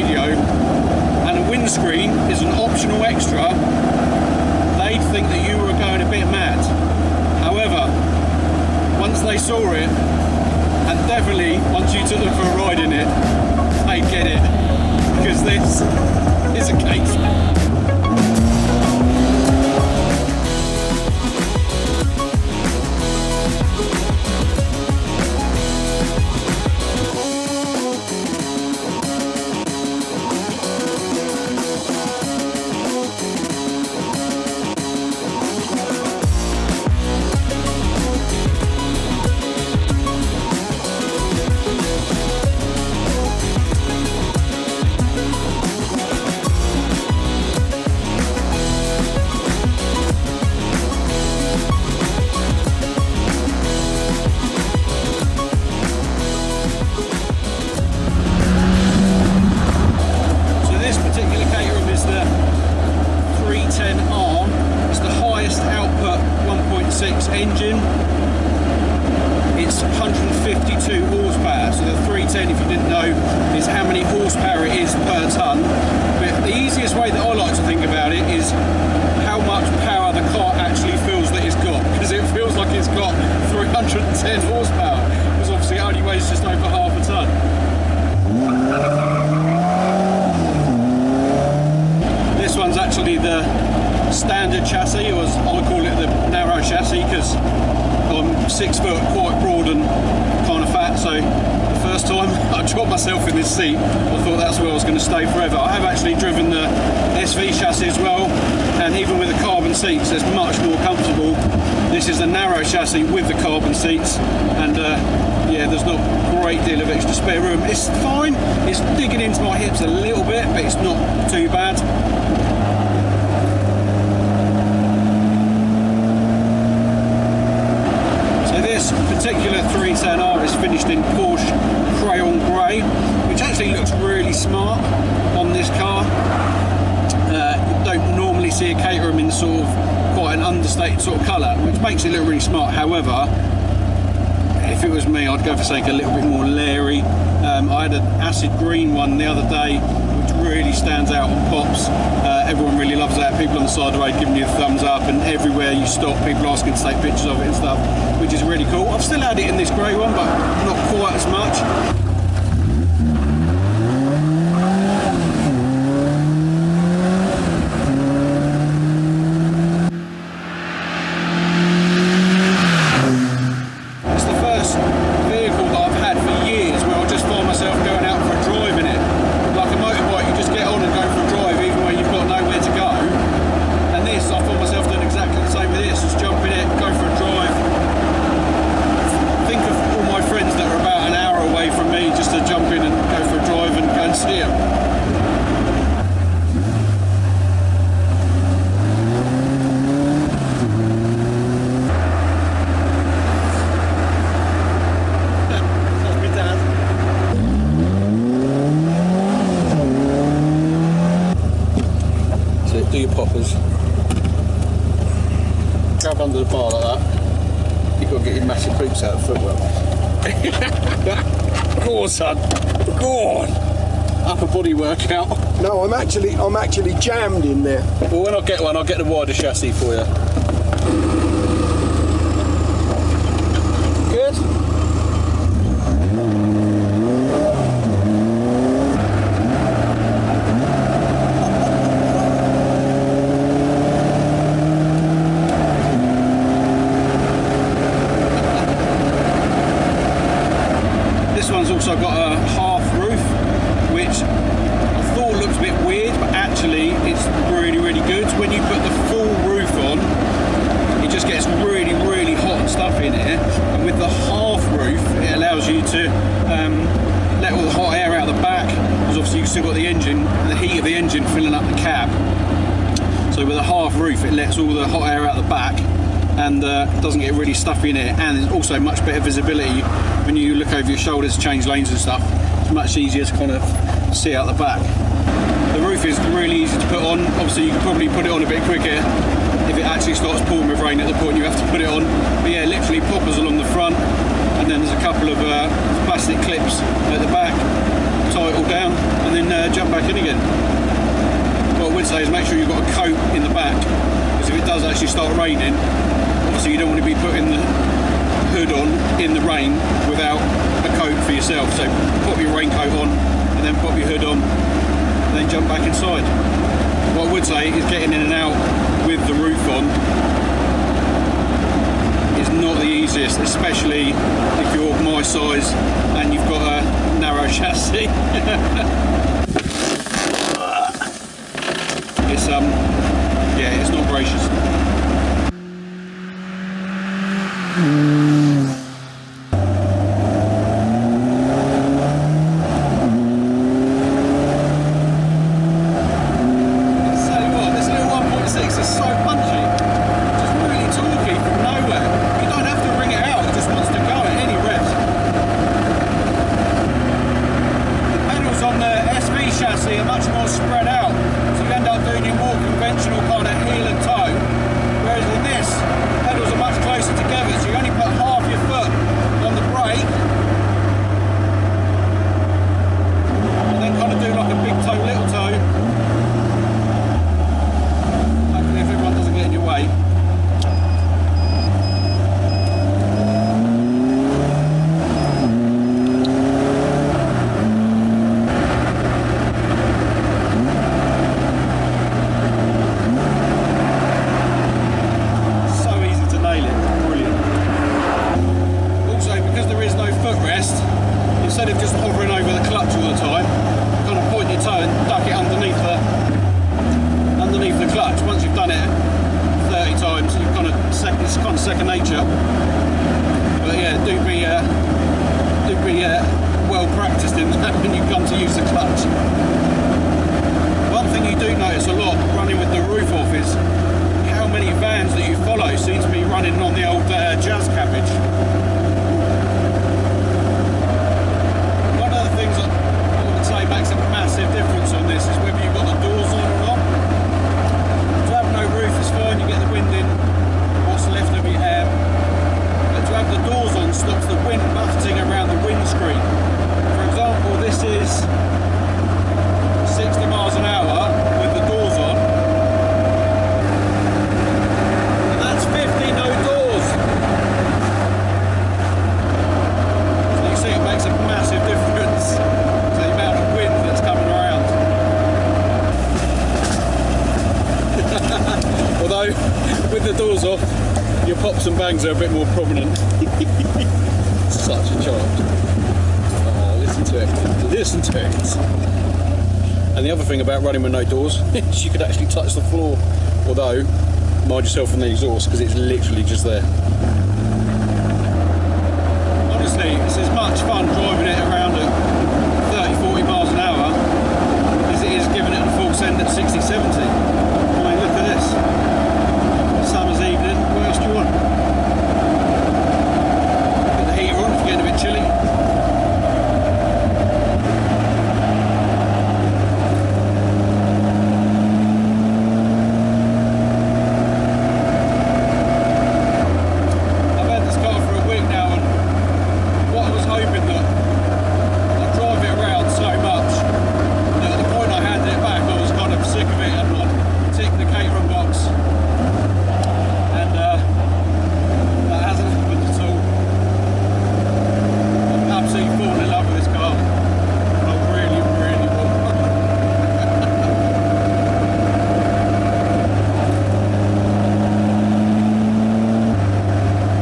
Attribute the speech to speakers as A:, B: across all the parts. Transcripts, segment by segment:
A: radio and a windscreen is an optional extra, they'd think that you were going a bit mad. However, once they saw it, and definitely once you took them for a ride in it, they'd get it, because this is a case. Engine. It's 152 horsepower, so the 310, if you didn't know, is how many horsepower it is per tonne. But the easiest way that I like to think about it is how much power the car actually feels that it's got, because it feels like it's got 310 horsepower, because obviously it only weighs just over half a tonne. This one's actually the standard chassis, or as I call it, the narrow chassis, because I'm 6 foot, quite broad and kind of fat, so the first time I dropped myself in this seat, I thought that's where I was going to stay forever. I have actually driven the SV chassis as well, and even with the carbon seats, it's much more comfortable. This is a narrow chassis with the carbon seats, and yeah, there's not a great deal of extra spare room. It's fine, it's digging into my hips a little bit, but it's not too bad. This particular 310R is finished in Porsche Crayon Grey, which actually looks really smart on this car. You don't normally see a Caterham in sort of quite an understated sort of colour, which makes it look really smart. However, if it was me, I'd go for something a little bit more leery. I had an acid green one the other day, which really stands out on pops. Everyone really loves that. People on the side of the road giving you the thumbs up, and everywhere you stop, people asking to take pictures of it and stuff, which is really cool. I've still had it in this grey one, but not quite as much. Do your poppers. Grab under the bar like that. You've got to get your massive boots out of the footwell. Go on, son. Go on. Upper body workout.
B: No, I'm actually jammed in there.
A: Well, when I get one, I'll get the wider chassis for you. Good. Also got a half roof, which I thought looked a bit weird, but actually it's really, really good. When you put the full roof on, it just gets really, really hot and stuff in here, and with the half roof it allows you to let all the hot air out the back, because obviously you've still got the engine, the heat of the engine filling up the cab. So with a half roof it lets all the hot air out the back, and doesn't get really stuffy in it, and it's also much better visibility when you look over your shoulders, change lanes and stuff. It's much easier to kind of see out the back. The roof is really easy to put on. Obviously you can probably put it on a bit quicker if it actually starts pouring with rain at the point you have to put it on. But yeah, literally poppers along the front, and then there's a couple of plastic clips at the back, tie it all down, and then jump back in again. What I would say is make sure you've got a coat in the back, because if it does actually start raining, obviously you don't want to be putting the hood on in the rain without a coat for yourself. So pop your raincoat on and then pop your hood on and then jump back inside. What I would say is getting in and out with the roof on is not the easiest, especially if you're my size and you've got a narrow chassis. It's yeah, it's not gracious. Second nature, but yeah, do be well practiced in that when you come to use the clutch. One thing you do notice a lot running with the roof off is how many vans that you follow seem to be running on the old jazz cabbage. One of the things that I would say makes a massive difference on this is whether you've got the doors on or not. To have no roof is fine, you get the wind in left of your air, but to have the doors on stops the wind buffeting around the windscreen. For example, this is 60 miles an hour with the doors on, and that's 50 no doors. So you see it makes a massive difference to the amount of wind that's coming around. Although with the doors off, your pops and bangs are a bit more prominent. Such a child. Oh, listen to it. Listen to it. And the other thing about running with no doors is you could actually touch the floor. Although, mind yourself from the exhaust, because it's literally just there. Honestly, it's as much fun driving it around at 30-40 miles an hour as it is giving it a full send at 60-70. I mean, look at this. Summer's evening, what else do you want? Put the heater on if you're getting a bit chilly. I've had this car for a week now, and what I was hoping that I'd drive it around so much that at the point I handed it back I was kind of sick of it and I'd tick the Caterham box. That hasn't happened at all. I'm absolutely falling in love with this car. I really, really will.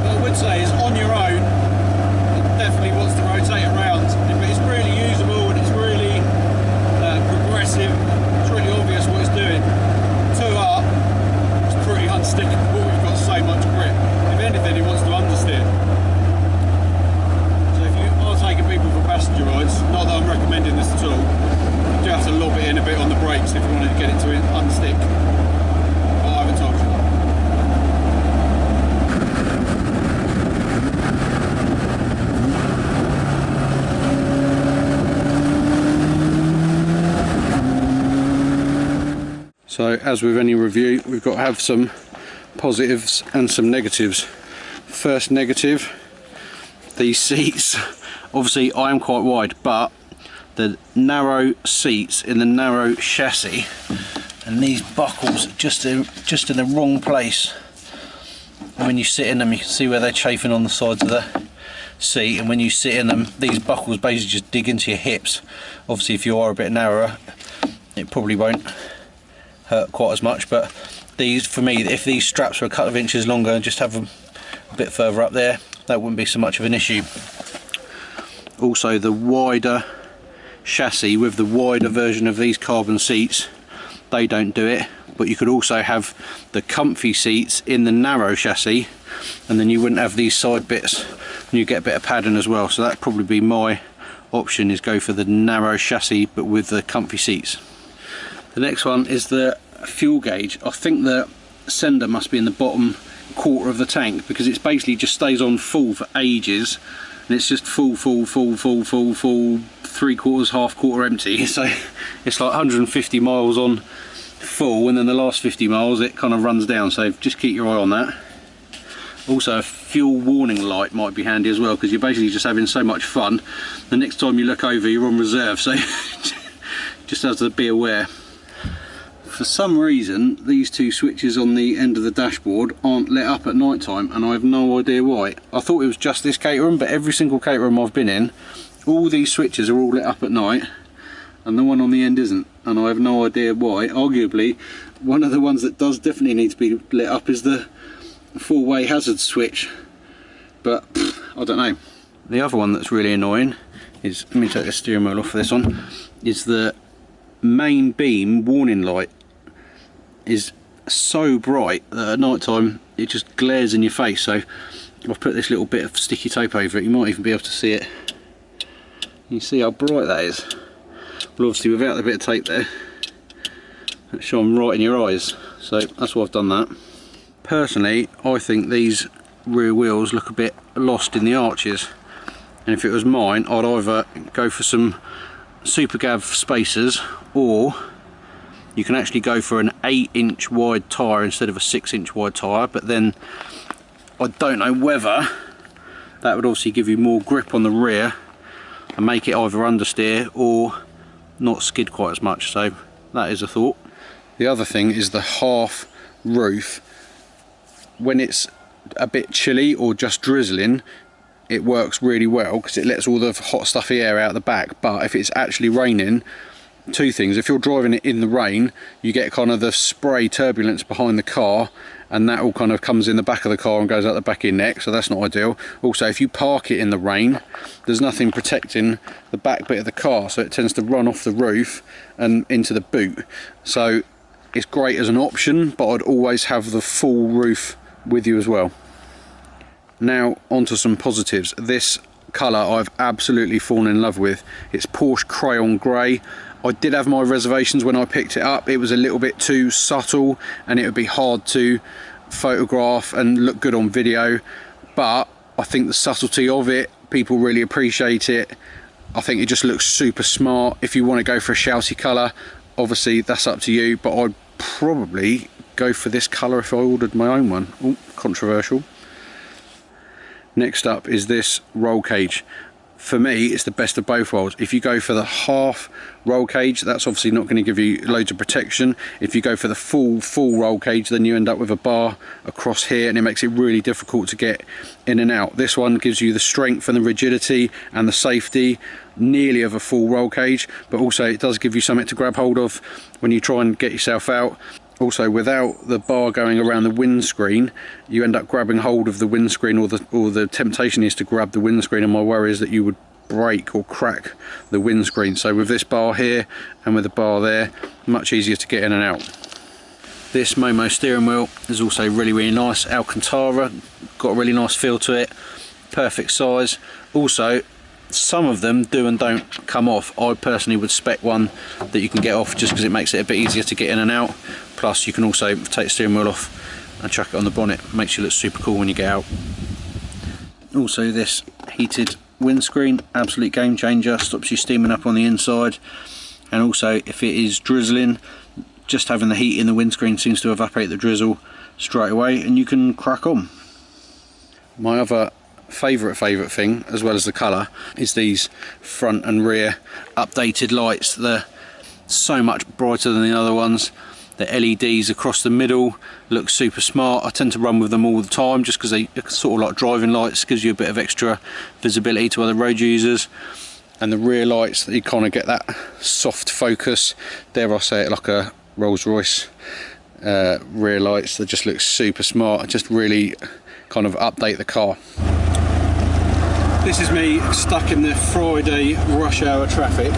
A: What I would say is on your own, it definitely wants to rotate around. But it's really usable and it's really progressive. It's really obvious what it's doing. Two up, it's pretty unstickable. We've got so much grip. If anything, he wants to understeer. So if you are taking people for passenger rides, not that I'm recommending this at all, you do have to lob it in a bit on the brakes if you wanted to get it to unstick. But I haven't told you that. So as with any review, we've got to have some positives and some negatives. First negative, these seats, obviously I am quite wide, but the narrow seats in the narrow chassis, and these buckles just in the wrong place. And when you sit in them, you can see where they're chafing on the sides of the seat, and when you sit in them, these buckles basically just dig into your hips. Obviously if you are a bit narrower, it probably won't hurt quite as much, but these, for me, if these straps were a couple of inches longer and just have them a bit further up there, that wouldn't be so much of an issue. Also, the wider chassis with the wider version of these carbon seats, they don't do it, but you could also have the comfy seats in the narrow chassis, and then you wouldn't have these side bits, and you get a bit of padding as well. So that'd probably be my option, is go for the narrow chassis but with the comfy seats. The next one is the fuel gauge. I think the sender must be in the bottom quarter of the tank, because it's basically just stays on full for ages, and it's just full, 3/4, half-quarter empty. So it's like 150 miles on full, and then the last 50 miles it kind of runs down, so just keep your eye on that. Also, a fuel warning light might be handy as well, because you're basically just having so much fun, the next time you look over you're on reserve, so just have to be aware. For some reason these two switches on the end of the dashboard aren't lit up at night time, and I have no idea why. I thought it was just this Caterham, but every single Caterham I've been in, all these switches are all lit up at night and the one on the end isn't, and I have no idea why. Arguably one of the ones that does definitely need to be lit up is the four-way hazard switch, but I don't know. The other one that's really annoying is, let me take the steering wheel off for this one, is the main beam warning light is so bright that at night time it just glares in your face. So I've put this little bit of sticky tape over it, you might even be able to see it. You see how bright that is? Well, obviously without the bit of tape there, it's shone right in your eyes, so that's why I've done that. Personally, I think these rear wheels look a bit lost in the arches, and if it was mine, I'd either go for some Super Gav spacers, or you can actually go for an 8-inch wide tyre instead of a 6-inch wide tyre, but then I don't know whether that would obviously give you more grip on the rear and make it either understeer or not skid quite as much, so that is a thought. The other thing is the half roof. When it's a bit chilly or just drizzling, it works really well because it lets all the hot stuffy air out the back, but if it's actually raining, two things: if you're driving it in the rain, you get kind of the spray turbulence behind the car, and that all kind of comes in the back of the car and goes out the back of your neck, so that's not ideal. Also, if you park it in the rain, there's nothing protecting the back bit of the car, so it tends to run off the roof and into the boot. So it's great as an option, but I'd always have the full roof with you as well. Now onto some positives. This colour I've absolutely fallen in love with. It's Porsche Crayon Grey. I did have my reservations when I picked it up. It was a little bit too subtle and it would be hard to photograph and look good on video, but I think the subtlety of it, people really appreciate it. I think it just looks super smart. If you want to go for a shouty colour, obviously that's up to you, but I'd probably go for this colour if I ordered my own one. Ooh, controversial. Next up is this roll cage. For me, it's the best of both worlds. If you go for the half roll cage, that's obviously not going to give you loads of protection. If you go for the full roll cage, then you end up with a bar across here and it makes it really difficult to get in and out. This one gives you the strength and the rigidity and the safety nearly of a full roll cage, but also it does give you something to grab hold of when you try and get yourself out. Also, without the bar going around the windscreen, you end up grabbing hold of the windscreen, or the temptation is to grab the windscreen, and my worry is that you would break or crack the windscreen. So with this bar here and with the bar there, much easier to get in and out. This Momo steering wheel is also really nice. Alcantara, got a really nice feel to it, perfect size. Also, some of them do and don't come off. I personally would spec one that you can get off, just because it makes it a bit easier to get in and out. Plus you can also take the steering wheel off and chuck it on the bonnet. Makes you look super cool when you get out. Also, this heated windscreen, absolute game changer, stops you steaming up on the inside. And also, if it is drizzling, just having the heat in the windscreen seems to evaporate the drizzle straight away and you can crack on. My other favourite thing, as well as the colour, is these front and rear updated lights. They're so much brighter than the other ones. The LEDs across the middle look super smart. I tend to run with them all the time just because they are sort of like driving lights, gives you a bit of extra visibility to other road users. And the rear lights, you kind of get that soft focus, dare I say it, like a Rolls-Royce rear lights. That just look super smart, just really kind of update the car. This is me stuck in the Friday rush hour traffic,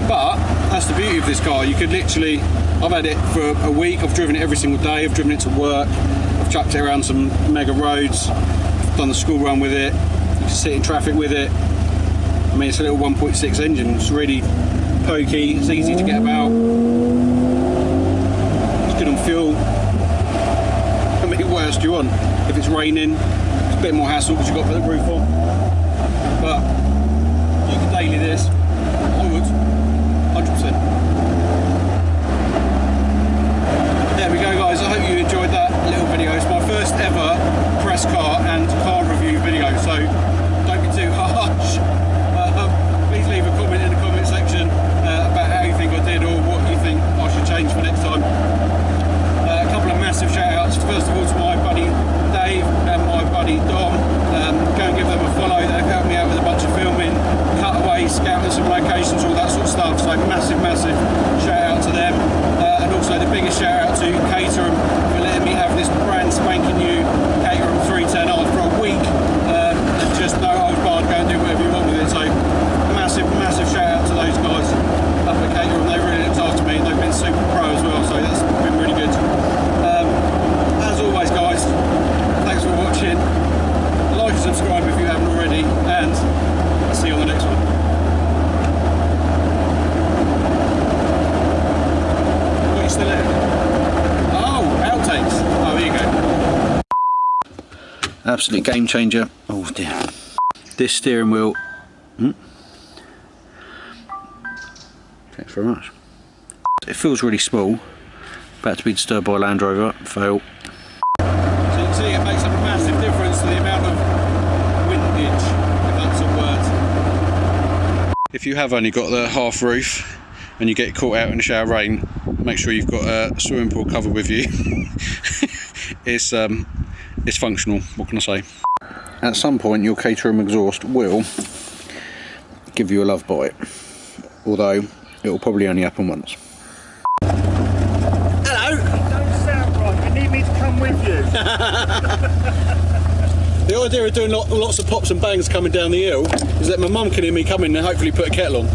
A: but that's the beauty of this car. You could literally, I've had it for a week, I've driven it every single day, I've driven it to work, I've chucked it around some mega roads, I've done the school run with it, you can sit in traffic with it. I mean, it's a little 1.6 engine, it's really pokey, it's easy to get about, it's good on fuel. I mean, what else do you want? If it's raining, it's a bit more hassle because you've got to put the roof on, but you can daily this, I would, 100%. There we go guys, I hope you enjoyed that little video. It's my first ever press car and car review video, so don't be too harsh. Please leave a comment in the comment section about how you think I did or what you think I should change for next time. A couple of massive shout outs, first of all to my buddy Dave and my buddy Dom. Go and give them a follow, they've helped me out with a bunch of filming, cutaways, scouting some locations, all that sort of stuff, so massive shout out to them. And also the biggest shout out to Caterham for letting me have this brand spanking new Caterham 310R for a week. Just no holds barred, go and do whatever you want with it, so massive shout out to those guys up at Caterham. They really looked after me, they've been super pro as well, so that's been really good. As always guys, thanks for watching, like and subscribe if you haven't already, and I'll see you on the next one. What are you still in? Oh, Outtakes. Oh, here you go. Absolute game changer. Oh dear. This steering wheel. Thanks very much. It feels really small. About to be disturbed by a Land Rover. Fail. So you can see it makes a massive difference to the amount of windage, if that's a word. If you have only got the half roof and you get caught out in the shower rain, make sure you've got a swimming pool cover with you. It's functional, what can I say? At some point your Caterham exhaust will give you a love bite, although it will probably only happen once. Hello!
C: You don't sound right, you need me to come with you.
A: The idea of doing lots of pops and bangs coming down the hill is that my mum can hear me coming and hopefully put a kettle on.